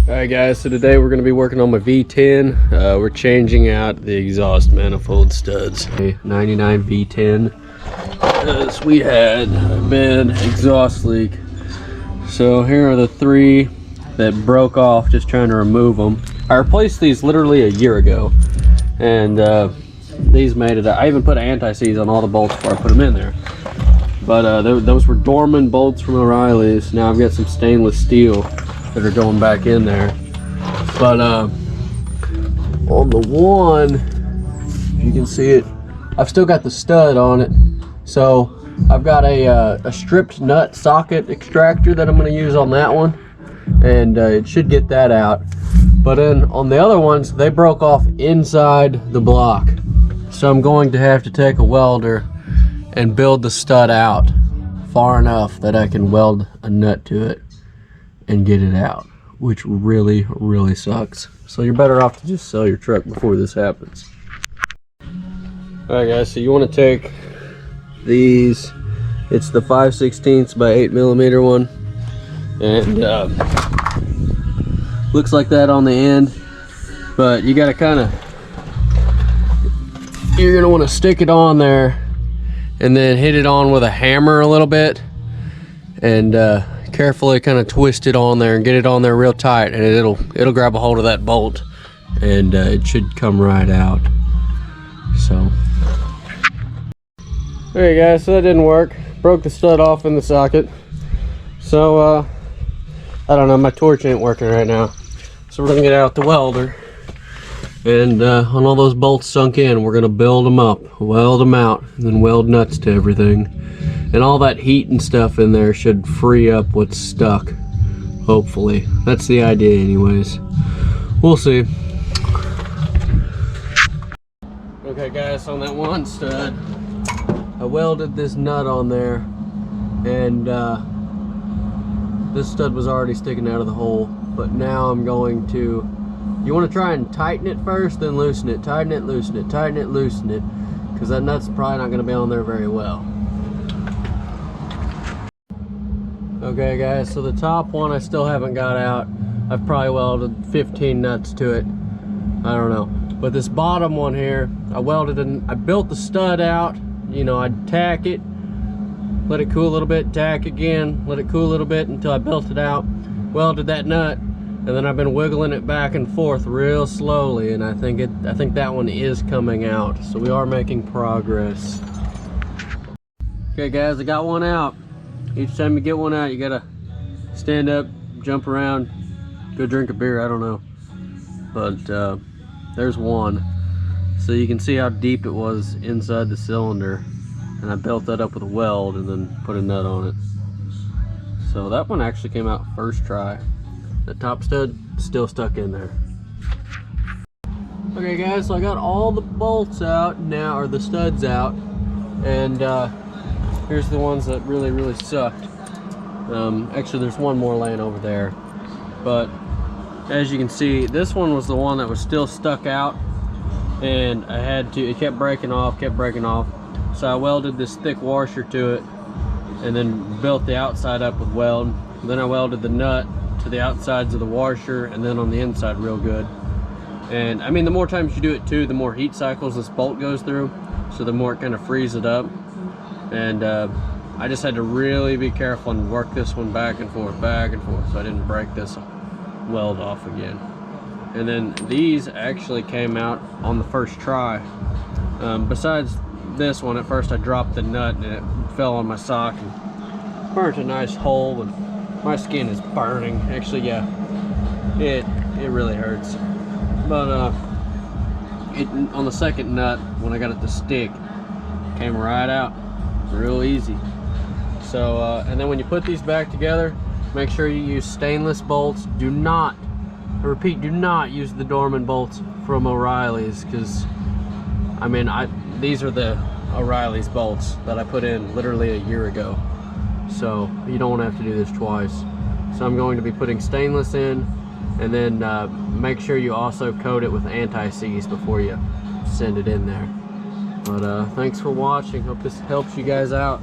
Alright guys, so today we're going to be working on my V10. We're changing out the exhaust manifold studs. A 99 V10. Because we had a bad exhaust leak. So here are the three that broke off, just trying to remove them. I replaced these literally a year ago. And these made it. I even put anti-seize on all the bolts before I put them in there. But those were Dorman bolts from O'Reilly's. Now I've got some stainless steel that are going back in there. But on the one, if you can see it, I've still got the stud on it. So I've got a stripped nut socket extractor that I'm going to use on that one, and it should get that out. But then on the other ones, they broke off inside the block, so I'm going to have to take a welder and build the stud out far enough that I can weld a nut to it and get it out, which really sucks. So you're better off to just sell your truck before this happens. Alright guys, so you want to take these, it's the 5/16 by 8mm one, and looks like that on the end, but you got to you're going to want to stick it on there and then hit it on with a hammer a little bit, and carefully kind of twist it on there and get it on there real tight, and it'll grab a hold of that bolt, and it should come right out. So there you guys, so that didn't work. Broke the stud off in the socket. So I don't know, my torch ain't working right now, so we're gonna get out the welder, and on all those bolts sunk in, we're gonna build them up, weld them out, and then weld nuts to everything. And all that heat and stuff in there should free up what's stuck, hopefully. That's the idea anyways. We'll see. Okay guys, so on that one stud, I welded this nut on there, and this stud was already sticking out of the hole. But now I'm going to, you want to try and tighten it first, then loosen it, tighten it, loosen it, tighten it, loosen it, because that nut's probably not going to be on there very well. Okay guys, so the top one I still haven't got out. I've probably welded 15 nuts to it, I don't know. But this bottom one here, I welded and I built the stud out. You know, I'd tack it, let it cool a little bit, tack again, let it cool a little bit until I built it out, welded that nut, and then I've been wiggling it back and forth real slowly, and I think that one is coming out. So we are making progress. Okay guys, I got one out. Each time you get one out, you gotta stand up, jump around, go drink a beer, I don't know. But there's one. So you can see how deep it was inside the cylinder. And I built that up with a weld and then put a nut on it. So that one actually came out first try. The top stud still stuck in there. Okay guys, so I got all the bolts out now, or the studs out. And here's the ones that really sucked. Actually there's one more laying over there, but as you can see, this one was the one that was still stuck out, and it kept breaking off, so I welded this thick washer to it and then built the outside up with weld. Then I welded the nut to the outsides of the washer and then on the inside real good. And I mean, the more times you do it too, the more heat cycles this bolt goes through, so the more it kind of frees it up. And I just had to really be careful and work this one back and forth, so I didn't break this weld off again. And then these actually came out on the first try. Besides this one, at first I dropped the nut and it fell on my sock and burnt a nice hole, and my skin is burning. Actually, yeah, it really hurts. But on the second nut, when I got it to stick, it came right out real easy. So and then when you put these back together, make sure you use stainless bolts. Do not, I repeat, do not use the Dorman bolts from O'Reilly's, because I mean, these are the O'Reilly's bolts that I put in literally a year ago, so you don't want to have to do this twice. So I'm going to be putting stainless in, and then make sure you also coat it with anti-seize before you send it in there. But thanks for watching. Hope this helps you guys out.